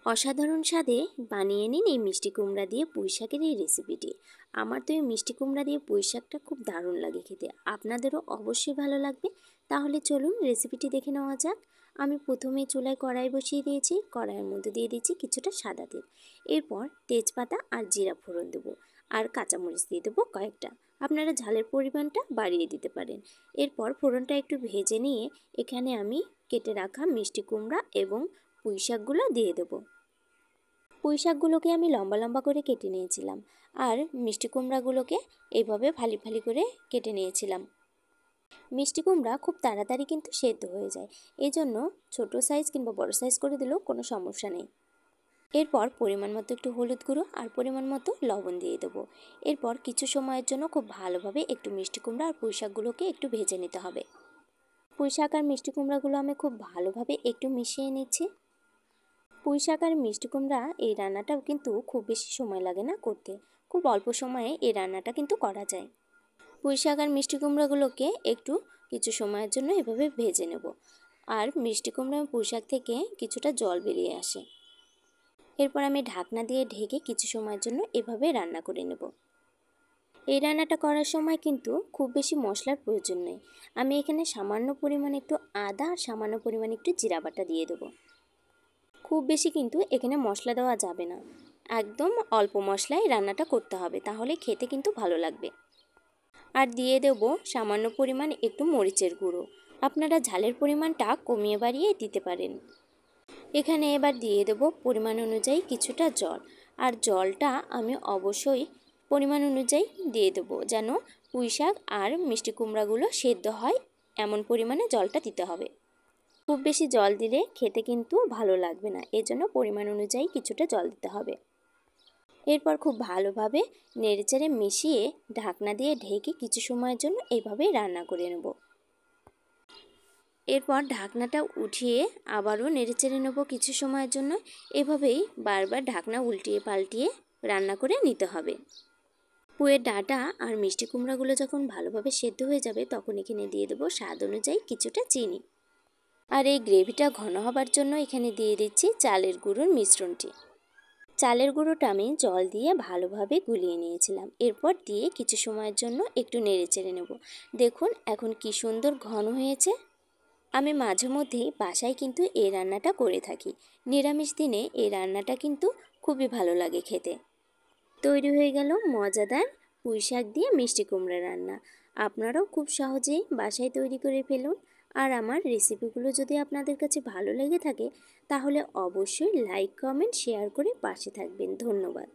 অসাধারণ স্বাদে বানিয়ে নিন এই মিষ্টি কুমড়া দিয়ে পুঁই শাকের এই রেসিপিটি। আমার তো এই মিষ্টি কুমড়া দিয়ে পুঁই শাকটা খুব দারুণ লাগে খেতে, আপনাদেরও অবশ্যই ভালো লাগবে। তাহলে চলুন রেসিপিটি দেখে নেওয়া যাক। আমি প্রথমে চুলায় কড়াই বসিয়ে দিয়েছি, কড়াইয়ের মধ্যে দিয়ে দিচ্ছি কিছুটা সাদা তেল। এরপর তেজপাতা আর জিরা ফোড়ন দেবো, আর কাঁচামরিচ দিয়ে দেবো কয়েকটা। আপনারা ঝালের পরিমাণটা বাড়িয়ে দিতে পারেন। এরপর ফোড়নটা একটু ভেজে নিয়ে এখানে আমি কেটে রাখা মিষ্টি কুমড়া এবং পুঁই শাকগুলো দিয়ে দেবো। পুঁই শাকগুলোকে আমি লম্বা লম্বা করে কেটে নিয়েছিলাম, আর মিষ্টি কুমড়াগুলোকে এইভাবে ফালি ফালি করে কেটে নিয়েছিলাম। মিষ্টি কুমড়া খুব তাড়াতাড়ি কিন্তু সেদ্ধ হয়ে যায়, এই জন্য ছোটো সাইজ কিংবা বড় সাইজ করে দিলেও কোনো সমস্যা নেই। এরপর পরিমাণ মতো একটু হলুদ গুঁড়ো আর পরিমাণ মতো লবণ দিয়ে দেবো। এরপর কিছু সময়ের জন্য খুব ভালোভাবে একটু মিষ্টি কুমড়া আর পুঁই শাকগুলোকে একটু ভেজে নিতে হবে। পুঁই শাক আর মিষ্টি কুমড়াগুলো আমি খুব ভালোভাবে একটু মিশিয়ে নিচ্ছি। পুঁই শাক আর মিষ্টি কুমড়া এই রান্নাটাও কিন্তু খুব বেশি সময় লাগে না করতে, খুব অল্প সময়ে এই রান্নাটা কিন্তু করা যায়। পুঁই শাক আর মিষ্টি কুমড়াগুলোকে একটু কিছু সময়ের জন্য এভাবে ভেজে নেব, আর মিষ্টি কুমড়া এবং পুঁই শাক থেকে কিছুটা জল বেরিয়ে আসে। এরপর আমি ঢাকনা দিয়ে ঢেকে কিছু সময়ের জন্য এভাবে রান্না করে নেব। এই রান্নাটা করার সময় কিন্তু খুব বেশি মশলার প্রয়োজন নেই। আমি এখানে সামান্য পরিমাণে একটু আদা আর সামান্য পরিমাণে একটু জিরা বাটা দিয়ে দেবো। খুব বেশি কিন্তু এখানে মশলা দেওয়া যাবে না, একদম অল্প মশলায় রান্নাটা করতে হবে, তাহলে খেতে কিন্তু ভালো লাগবে। আর দিয়ে দেব সামান্য পরিমাণ একটু মরিচের গুঁড়ো, আপনারা ঝালের পরিমাণটা কমিয়ে বাড়িয়ে দিতে পারেন। এখানে এবার দিয়ে দেব পরিমাণ অনুযায়ী কিছুটা জল, আর জলটা আমি অবশ্যই পরিমাণ অনুযায়ী দিয়ে দেবো, যেন পুঁই শাক আর মিষ্টি কুমড়াগুলো সেদ্ধ হয় এমন পরিমাণে জলটা দিতে হবে। খুব বেশি জল দিলে খেতে কিন্তু ভালো লাগবে না, এজন্য পরিমাণ অনুযায়ী কিছুটা জল দিতে হবে। এরপর খুব ভালোভাবে নেড়েচেড়ে মিশিয়ে ঢাকনা দিয়ে ঢেকে কিছু সময়ের জন্য এইভাবেই রান্না করে নেব। এরপর ঢাকনাটা উঠিয়ে আবারও নেড়েচেড়ে নেব কিছু সময়ের জন্য। এভাবেই বারবার ঢাকনা উল্টিয়ে পাল্টিয়ে রান্না করে নিতে হবে। পুঁইয়ের ডাঁটা আর মিষ্টি কুমড়াগুলো যখন ভালোভাবে সেদ্ধ হয়ে যাবে, তখন এখানে দিয়ে দেবো স্বাদ অনুযায়ী কিছুটা চিনি। আর এই গ্রেভিটা ঘন হবার জন্য এখানে দিয়ে দিচ্ছি চালের গুঁড়োর মিশ্রণটি। চালের গুঁড়োটা আমি জল দিয়ে ভালোভাবে গুলিয়ে নিয়েছিলাম, এরপর দিয়ে কিছু সময়ের জন্য একটু নেড়েচেড়ে নেব। দেখুন এখন কি সুন্দর ঘন হয়েছে। আমি মাঝে মধ্যেই বাসায় কিন্তু এই রান্নাটা করে থাকি, নিরামিষ দিনে এই রান্নাটা কিন্তু খুবই ভালো লাগে খেতে। তৈরি হয়ে গেল মজাদার পুঁই শাক দিয়ে মিষ্টি কুমড়া রান্না। আপনারাও খুব সহজেই বাসায় তৈরি করে ফেলুন। আর আমার রেসিপিগুলো যদি আপনাদের কাছে ভালো লেগে থাকে, তাহলে অবশ্যই লাইক, কমেন্ট, শেয়ার করে পাশে থাকবেন। ধন্যবাদ।